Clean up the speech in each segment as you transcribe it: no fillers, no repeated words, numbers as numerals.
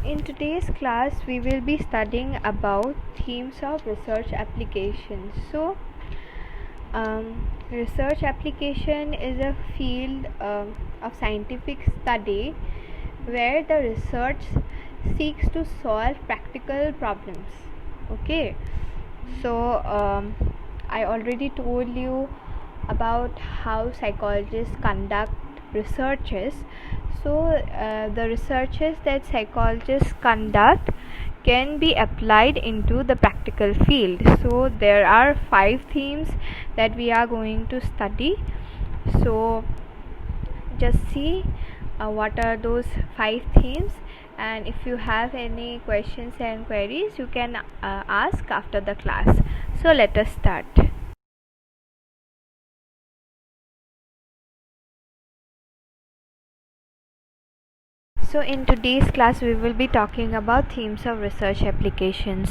In today's class, we will be studying about themes of research applications. Research application is a field of scientific study where the research seeks to solve practical problems. Okay, I already told you about how psychologists conduct researches. The researches that psychologists conduct can be applied into the practical field. So there are 5 themes that we are going to study. So just see what are those 5 themes, and if you have any questions and queries, you can ask after the class. So let us start. So in today's class, we will be talking about themes of research application.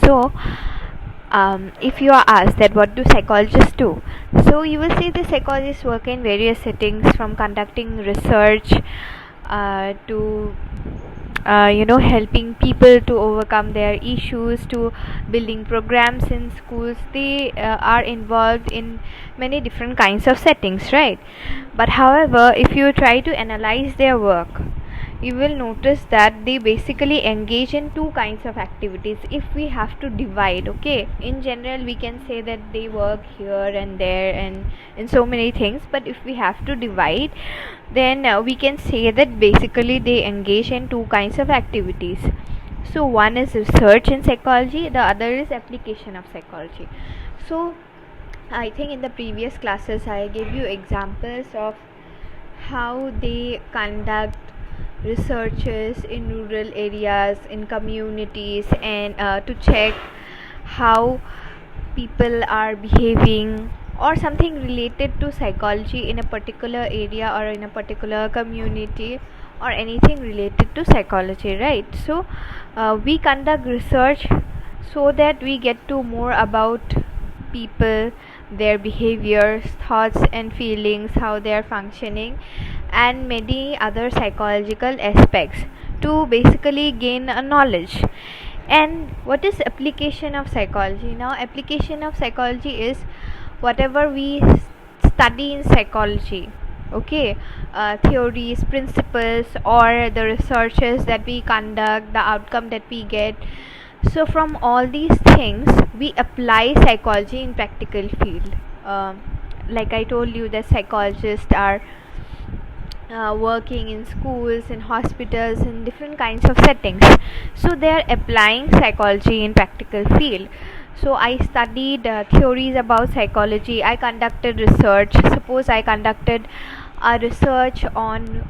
If you are asked that what do psychologists do, so you will see the psychologists work in various settings, from conducting research to helping people to overcome their issues, to building programs in schools. They are involved in many different kinds of settings, right? But however, if you try to analyze their work, you will notice that they basically engage in 2 kinds of activities. If we have to divide, okay, in general we can say that they work here and there and in so many things, but if we have to divide, then we can say that basically they engage in 2 kinds of activities. So one is research in psychology, the other is application of psychology. So I think in the previous classes I gave you examples of how they conduct researches in rural areas, in communities, and to check how people are behaving, or something related to psychology in a particular area or in a particular community, or anything related to psychology, right? We conduct research so that we get to more about people, their behaviors, thoughts and feelings, how they are functioning, and many other psychological aspects, to basically gain a knowledge. And what is application of psychology? Now, application of psychology is whatever we study in psychology, okay, theories, principles, or the researches that we conduct, the outcome that we get. So from all these things, we apply psychology in practical field. Like I told you, that psychologists are working in schools, in hospitals, in different kinds of settings. So they are applying psychology in practical field. So I studied theories about psychology. I conducted research. Suppose I conducted a research on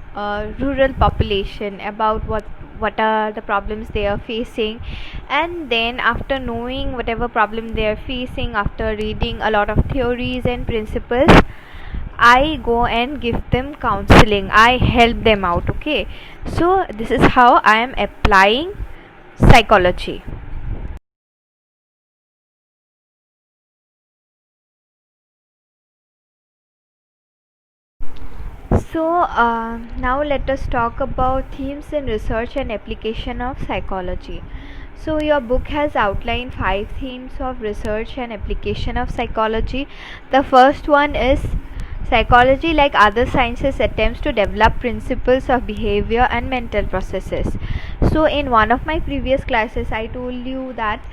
rural population, about what are the problems they are facing, and then after knowing whatever problem they are facing, after reading a lot of theories and principles, I go and give them counseling. I help them out. Okay, so this is how I am applying psychology. Now let us talk about themes in research and application of psychology. So your book has outlined 5 themes of research and application of psychology. The first one is psychology, like other sciences, attempts to develop principles of behavior and mental processes. So in one of my previous classes, I told you that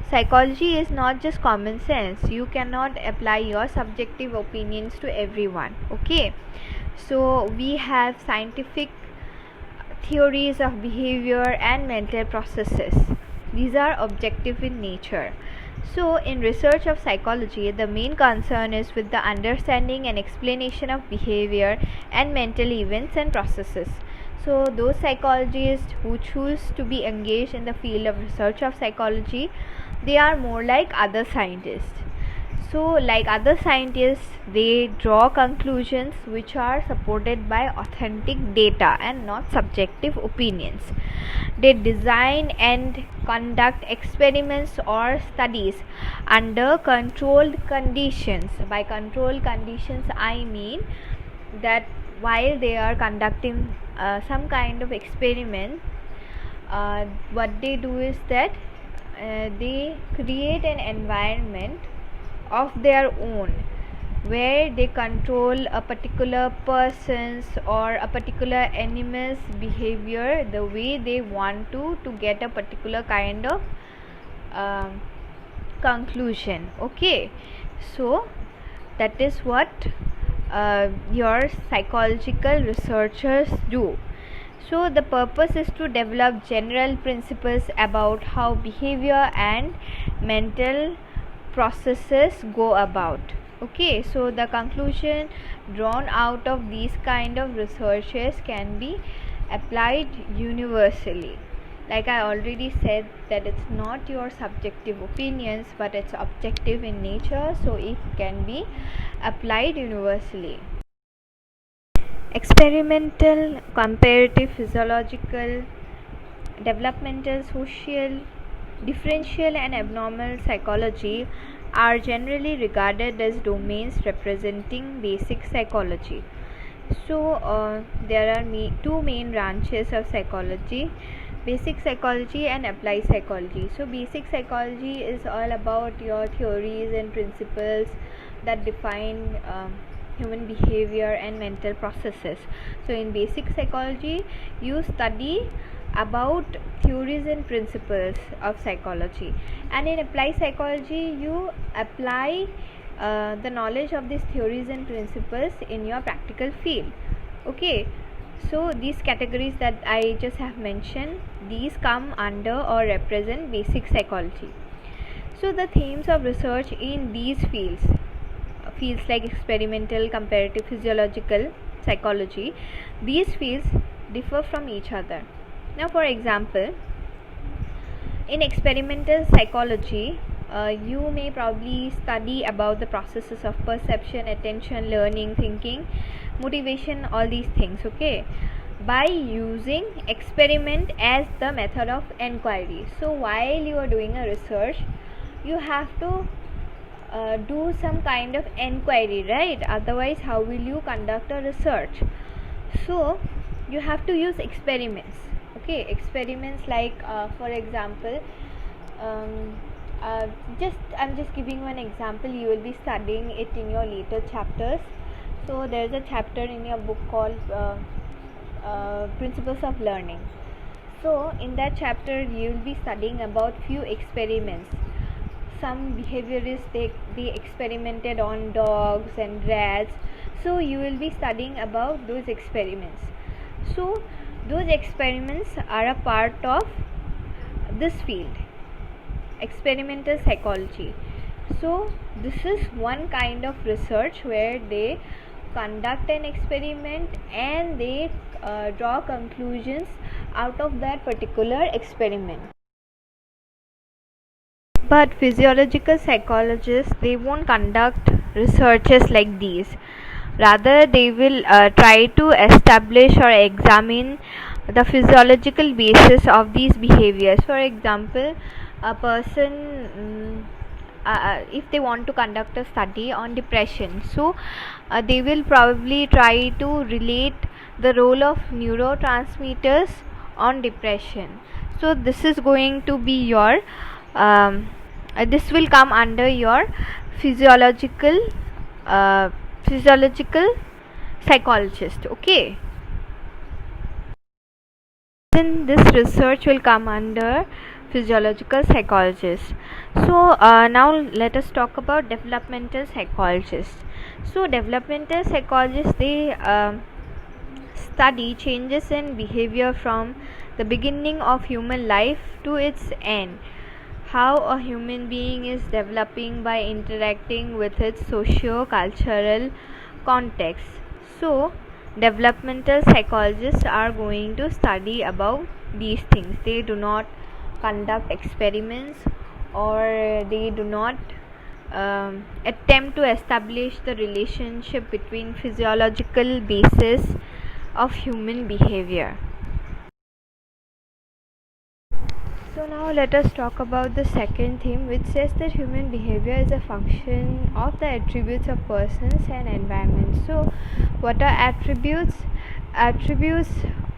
psychology is not just common sense. You cannot apply your subjective opinions to everyone. Okay, so we have scientific theories of behavior and mental processes. These are objective in nature. So in research of psychology, the main concern is with the understanding and explanation of behavior and mental events and processes. So those psychologists who choose to be engaged in the field of research of psychology, they are more like other scientists. So like other scientists, they draw conclusions which are supported by authentic data and not subjective opinions. They design and conduct experiments or studies under controlled conditions. By controlled conditions, I mean that while they are conducting some kind of experiment, what they do is that they create an environment of their own where they control a particular person's or a particular animal's behavior the way they want to get a particular kind of um, conclusion. Okay, so that is what your psychological researchers do. So the purpose is to develop general principles about how behavior and mental processes go about. Okay, so the conclusion drawn out of these kind of researches can be applied universally. Like I already said, that it's not your subjective opinions, but it's objective in nature, so it can be applied universally. Experimental, comparative, physiological, developmental, social, differential and abnormal psychology are generally regarded as domains representing basic psychology. So there are two main branches of psychology: basic psychology and applied psychology. So basic psychology is all about your theories and principles that define human behavior and mental processes. So in basic psychology you study about theories and principles of psychology, and in applied psychology you apply the knowledge of these theories and principles in your practical field. Okay, so these categories that I just have mentioned, these come under or represent basic psychology. So the themes of research in these fields like experimental, comparative, physiological psychology, these fields differ from each other. Now for example, in experimental psychology, you may probably study about the processes of perception, attention, learning, thinking, motivation, all these things. Okay, by using experiment as the method of inquiry. So while you are doing a research, you have to do some kind of inquiry, right? Otherwise how will you conduct a research? So you have to use experiments. Okay, experiments like for example, I'm just giving one example. You will be studying it in your later chapters. So there's a chapter in your book called Principles of Learning. So in that chapter you will be studying about few experiments. Some behaviorists, they experimented on dogs and rats. So you will be studying about those experiments. So those experiments are a part of this field, experimental psychology. So this is one kind of research where they conduct an experiment and they draw conclusions out of that particular experiment. But physiological psychologists, they won't conduct researches like these. Rather they will try to establish or examine the physiological basis of these behaviors. For example, a person if they want to conduct a study on depression, so they will probably try to relate the role of neurotransmitters on depression. So this is going to be your this will come under your physiological psychologist. Okay, then this research will come under physiological psychologist. So now let us talk about developmental psychologists. So developmental psychologists, they study changes in behavior from the beginning of human life to its end, how a human being is developing by interacting with its socio-cultural context. So developmental psychologists are going to study about these things. They do not conduct experiments, or they do not attempt to establish the relationship between physiological basis of human behavior. So now let us talk about the second theme, which says that human behavior is a function of the attributes of persons and environment. So what are attributes? Attributes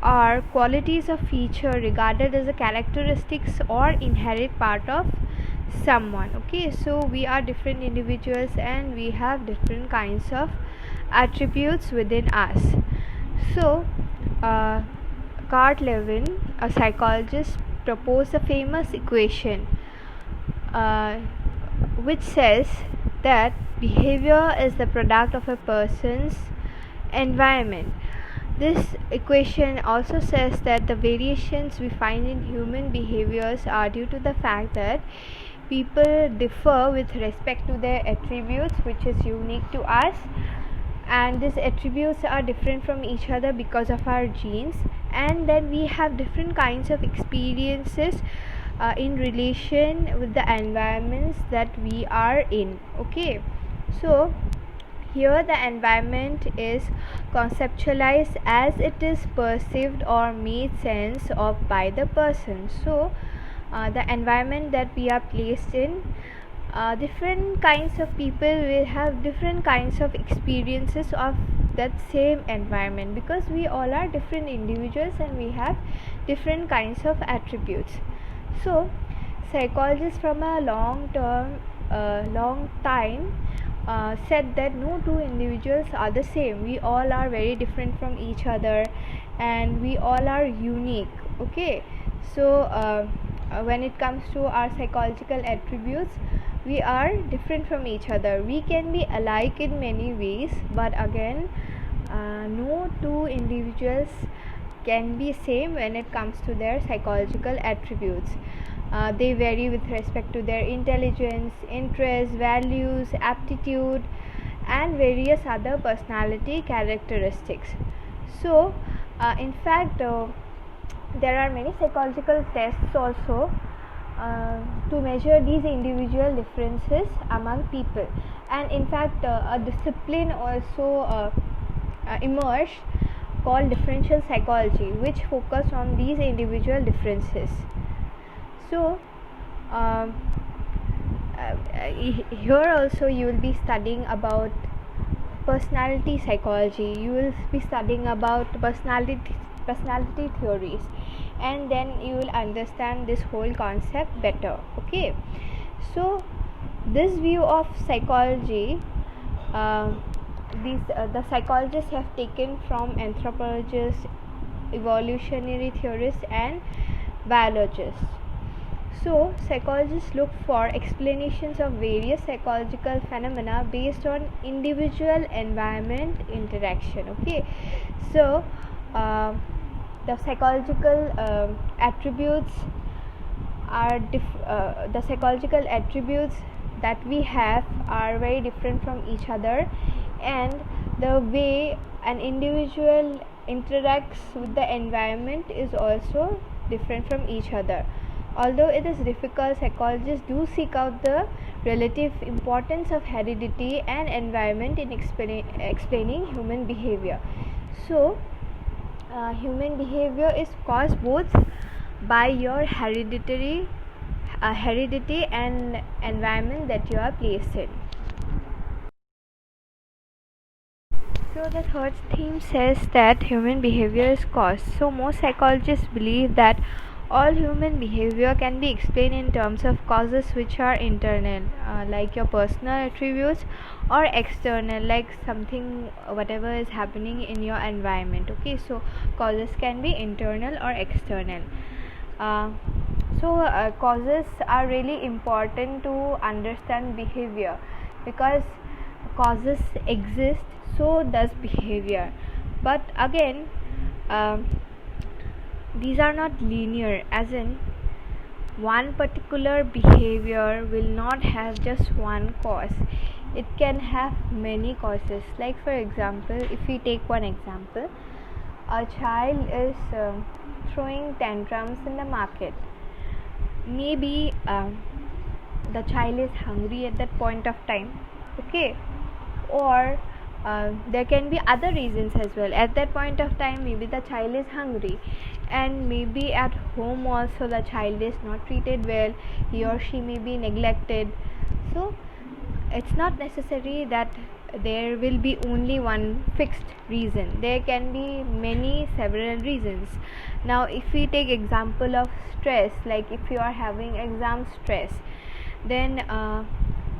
are qualities of feature regarded as a characteristics or inherent part of someone. Okay, so we are different individuals and we have different kinds of attributes within us. So Carl Lewin, a psychologist, proposed a famous equation which says that behavior is the product of a person's environment. This equation also says that the variations we find in human behaviors are due to the fact that people differ with respect to their attributes, which is unique to us, and these attributes are different from each other because of our genes, and then we have different kinds of experiences in relation with the environments that we are in. Okay, so here the environment is conceptualized as it is perceived or made sense of by the person. So the environment that we are placed in, different kinds of people will have different kinds of experiences of that same environment, because we all are different individuals and we have different kinds of attributes. So psychologists from a long time said that no two individuals are the same. We all are very different from each other and we all are unique. Okay, so when it comes to our psychological attributes, we are different from each other. We can be alike in many ways, but again no two individuals can be same when it comes to their psychological attributes. They vary with respect to their intelligence, interests, values, aptitude, and various other personality characteristics. So in fact there are many psychological tests also to measure these individual differences among people, and in fact a discipline also emerged called differential psychology, which focus on these individual differences. So here also you will be studying about personality psychology, you will be studying about personality theories, and then you will understand this whole concept better. Okay, so this view of psychology, the psychologists have taken from anthropologists, evolutionary theorists, and biologists. So psychologists look for explanations of various psychological phenomena based on individual environment interaction. Okay, so the psychological attributes are the psychological attributes that we have are very different from each other, and the way an individual interacts with the environment is also different from each other. Although it is difficult, psychologists do seek out the relative importance of heredity and environment in explaining human behavior. So human behavior is caused both by your heredity and environment that you are placed in. So the third theme says that human behavior is caused. So most psychologists believe that all human behavior can be explained in terms of causes which are internal, like your personal attributes, or external, like something whatever is happening in your environment. Okay, so causes can be internal or external. So causes are really important to understand behavior, because causes exist, so does behavior. But again these are not linear, as in one particular behavior will not have just one cause, it can have many causes. Like for example, if we take one example, a child is throwing tantrums in the market. Maybe the child is hungry at that point of time. Okay, or there can be other reasons as well. At that point of time, maybe the child is hungry, and maybe at home also the child is not treated well, he or she may be neglected. So it's not necessary that there will be only one fixed reason. There can be many several reasons. Now if we take example of stress, like if you are having exam stress, then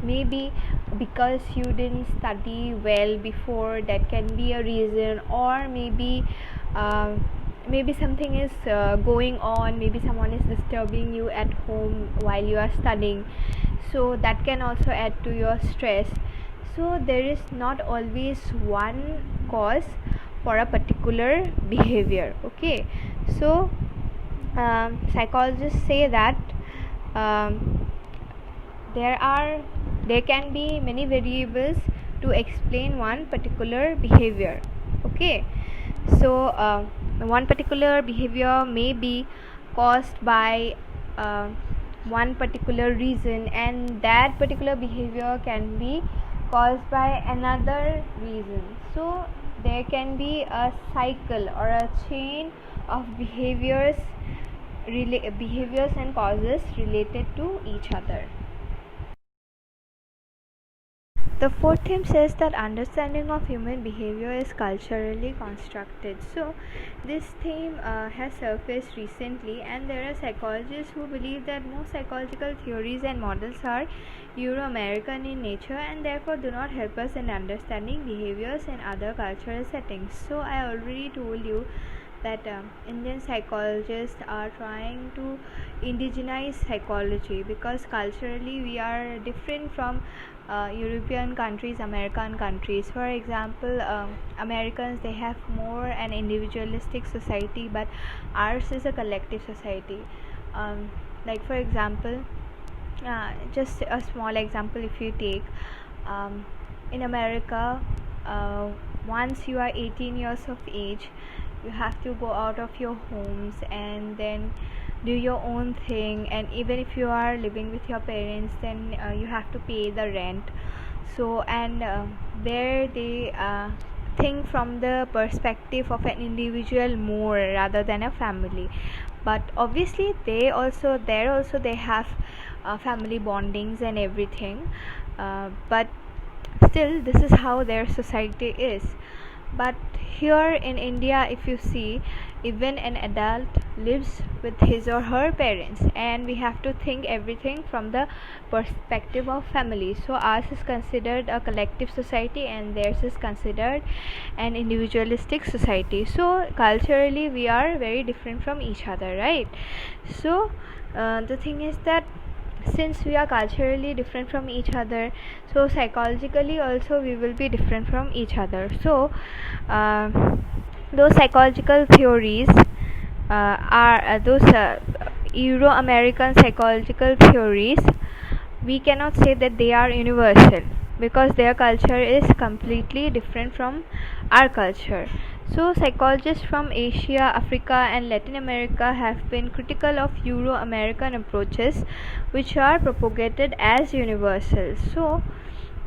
maybe because you didn't study well before, that can be a reason. Or maybe something is going on, maybe someone is disturbing you at home while you are studying, so that can also add to your stress. So there is not always one cause for a particular behavior. Okay, so psychologists say that um, there can be many variables to explain one particular behavior. Okay, so one particular behavior may be caused by uh, one particular reason, and that particular behavior can be caused by another reason. So there can be a cycle or a chain of behaviors and causes related to each other. The fourth theme says that understanding of human behavior is culturally constructed. So, this theme has surfaced recently, and there are psychologists who believe that most psychological theories and models are Euro American in nature and therefore do not help us in understanding behaviors in other cultural settings. So, I already told you that Indian psychologists are trying to indigenize psychology, because culturally we are different from European countries, American countries. For example, Americans, they have more an individualistic society, but ours is a collective society. Like for example, just a small example, if you take in America, once you are 18 years of age, you have to go out of your homes and then do your own thing. And even if you are living with your parents, then you have to pay the rent. So, and there they think from the perspective of an individual more rather than a family. But obviously they have family bondings and everything, but still this is how their society is. But here in India, if you see, even an adult lives with his or her parents, and we have to think everything from the perspective of family. So ours is considered a collective society and theirs is considered an individualistic society. So culturally we are very different from each other, right? So the thing is that since we are culturally different from each other, so psychologically also we will be different from each other. So uh, those psychological theories are those Euro-American psychological theories, we cannot say that they are universal, because their culture is completely different from our culture. So psychologists from Asia, Africa and Latin America have been critical of Euro-American approaches, which are propagated as universal. So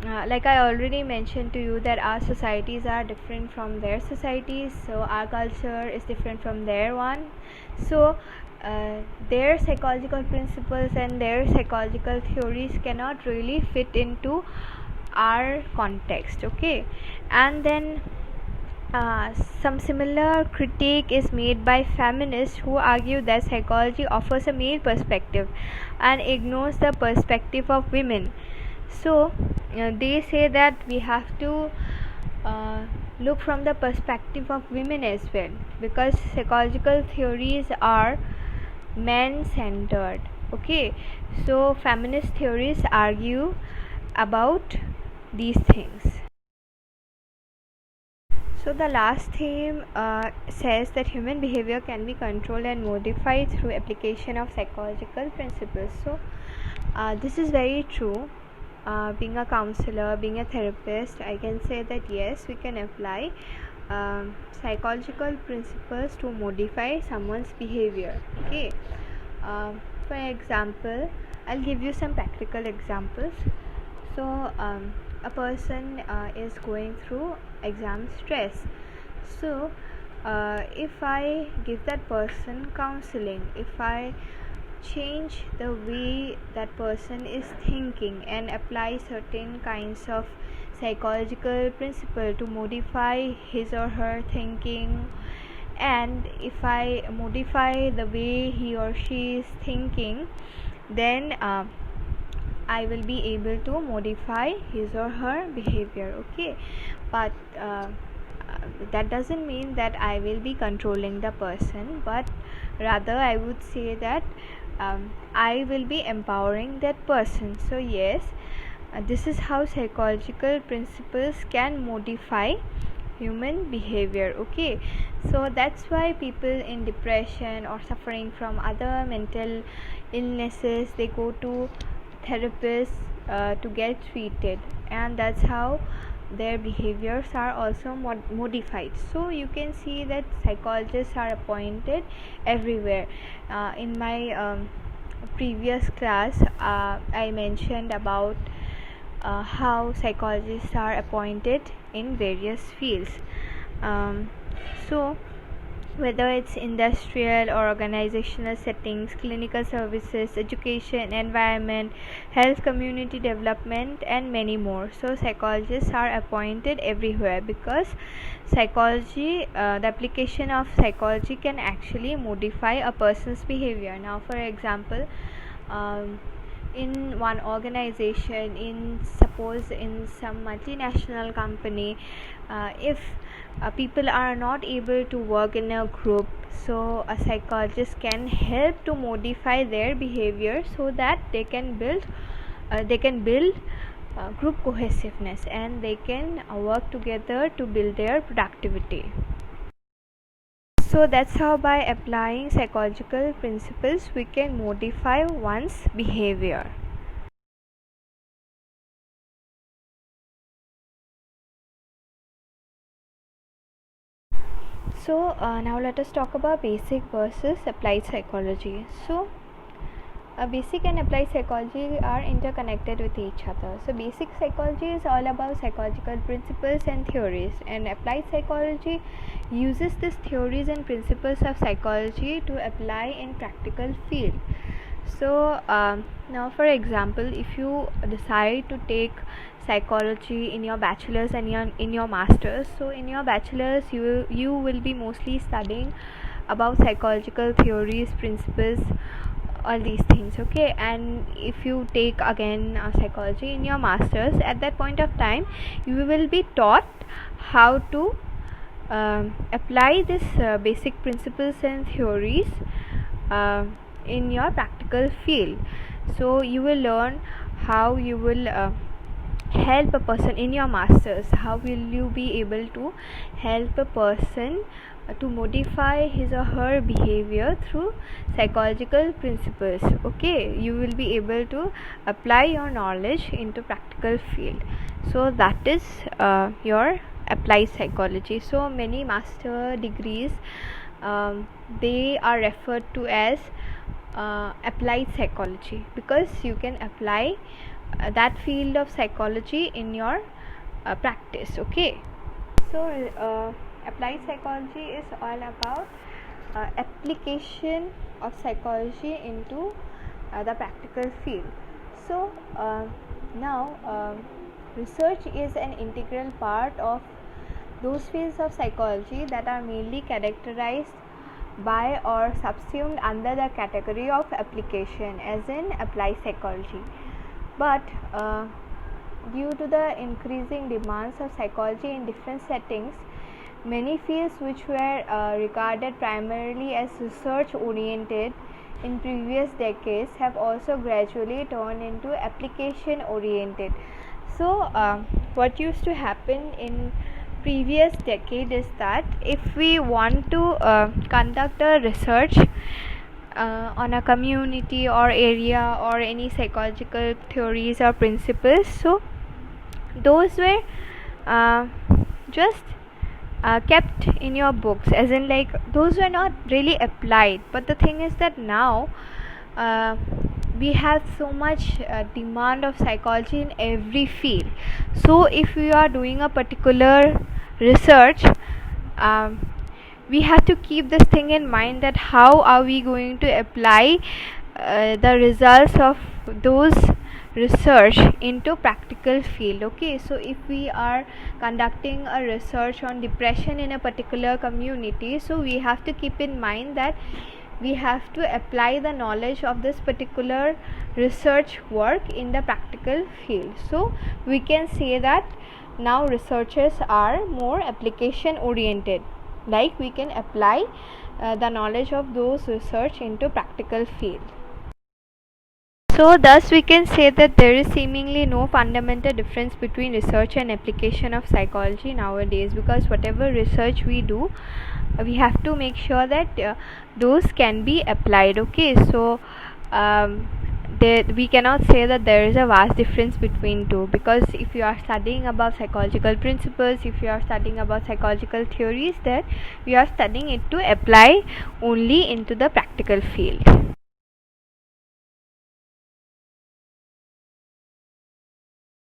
like I already mentioned to you, that our societies are different from their societies, so our culture is different from their one. So their psychological principles and their psychological theories cannot really fit into our context. Okay, and then some similar critique is made by feminists who argue that psychology offers a male perspective and ignores the perspective of women. So they say that we have to look from the perspective of women as well, because psychological theories are man centered. Okay, so feminist theories argue about these things. So the last theme says that human behavior can be controlled and modified through application of psychological principles. So this is very true. Being a counselor, being a therapist, I can say that yes, we can apply psychological principles to modify someone's behavior. Okay, for example, I'll give you some practical examples. So a person is going through exam stress. So if I give that person counseling, if I change the way that person is thinking and apply certain kinds of psychological principle to modify his or her thinking, and if I modify the way he or she is thinking, then I will be able to modify his or her behavior. Okay, but that doesn't mean that I will be controlling the person, but rather I would say that I will be empowering that person. So yes, this is how psychological principles can modify human behavior. Okay, so that's why people in depression or suffering from other mental illnesses, they go to therapists to get treated, and that's how their behaviors are also modified. So you can see that psychologists are appointed everywhere. In my previous class, I mentioned about how psychologists are appointed in various fields. So whether it's industrial or organizational settings, clinical services, education, environment, health, community development, and many more. So psychologists are appointed everywhere because psychology, the application of psychology can actually modify a person's behavior. Now for example, in one organization, suppose in some multinational company, if people are not able to work in a group, so a psychologist can help to modify their behavior so that they can build group cohesiveness, and they can work together to build their productivity. So that's how by applying psychological principles we can modify one's behavior. So now let us talk about basic versus applied psychology. So basic and applied psychology are interconnected with each other. So basic psychology is all about psychological principles and theories, and applied psychology uses these theories and principles of psychology to apply in practical field. So now for example, if you decide to take psychology in your bachelor's and in your master's, so in your bachelor's you will be mostly studying about psychological theories, principles, all these things. Okay, and if you take again psychology in your masters, at that point of time you will be taught how to apply this basic principles and theories in your practical field. So you will learn how you will help a person in your masters. How will you be able to help a person to modify his or her behavior through psychological principles? Okay, you will be able to apply your knowledge into practical field. So that is your applied psychology. So many master degrees, they are referred to as applied psychology, because you can apply that field of psychology in your practice. Okay, so applied psychology is all about application of psychology into the practical field. So now research is an integral part of those fields of psychology that are mainly characterized by or subsumed under the category of application, as in applied psychology. But due to the increasing demands of psychology in different settings, many fields which were regarded primarily as research oriented in previous decades have also gradually turned into application oriented. So what used to happen in previous decade is that if we want to conduct a research on a community or area or any psychological theories or principles, so those were just kept in your books, as in like those were not really applied. But the thing is that now we have so much demand of psychology in every field. So if we are doing a particular research, we have to keep this thing in mind, that how are we going to apply the results of those research into practical field. Okay, so if we are conducting a research on depression in a particular community, so we have to keep in mind that we have to apply the knowledge of this particular research work in the practical field. So we can say that now researchers are more application oriented, like we can apply the knowledge of those research into practical field. So thus we can say that there is seemingly no fundamental difference between research and application of psychology nowadays, because whatever research we do, we have to make sure that those can be applied. Okay, so we cannot say that there is a vast difference between two, because if you are studying about psychological principles, if you are studying about psychological theories, then you are studying it to apply only into the practical field.